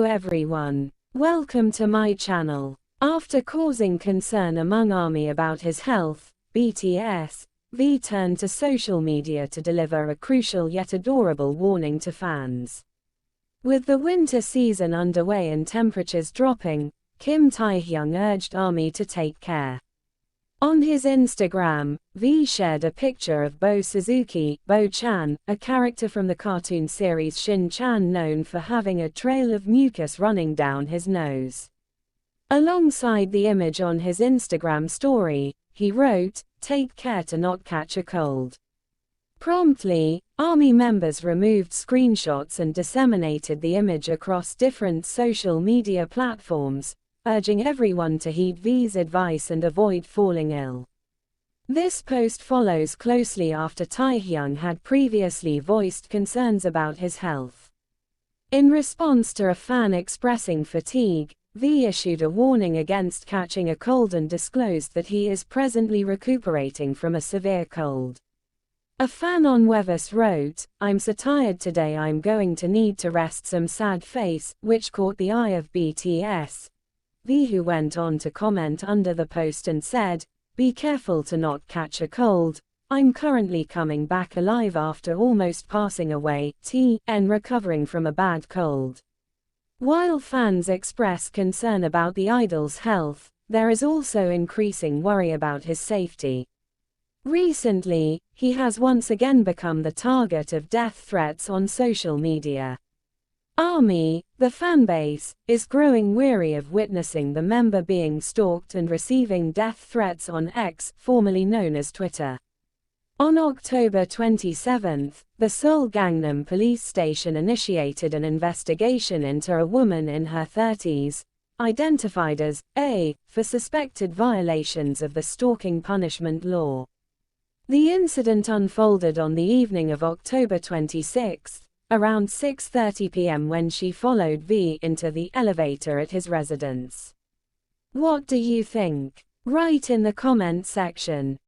Everyone. Welcome to my channel. After causing concern among ARMY about his health, BTS V turned to social media to deliver a crucial yet adorable warning to fans. With the winter season underway and temperatures dropping, Taehyung urged ARMY to take care. On his Instagram, V shared a picture of Bo-chan, a character from the cartoon series Shin-chan known for having a trail of mucus running down his nose. Alongside the image on his Instagram story, he wrote, "Take care to not catch a cold." Promptly, ARMY members removed screenshots and disseminated the image across different social media platforms, urging everyone to heed V's advice and avoid falling ill. This post follows closely after Taehyung had previously voiced concerns about his health. In response to a fan expressing fatigue, V issued a warning against catching a cold and disclosed that he is presently recuperating from a severe cold. A fan on Weverse wrote, "I'm so tired today, I'm going to need to rest," some sad face, which caught the eye of BTS V, who went on to comment under the post and said, "Be careful to not catch a cold. I'm currently coming back alive after almost passing away, recovering from a bad cold." While fans express concern about the idol's health, there is also increasing worry about his safety. Recently, he has once again become the target of death threats on social media. ARMY, the fanbase, is growing weary of witnessing the member being stalked and receiving death threats on X, formerly known as Twitter. On October 27, the Seoul Gangnam police station initiated an investigation into a woman in her 30s, identified as A, for suspected violations of the stalking punishment law. The incident unfolded on the evening of October 26, around 6:30 p.m. when she followed V into the elevator at his residence. What do you think? Write in the comment section.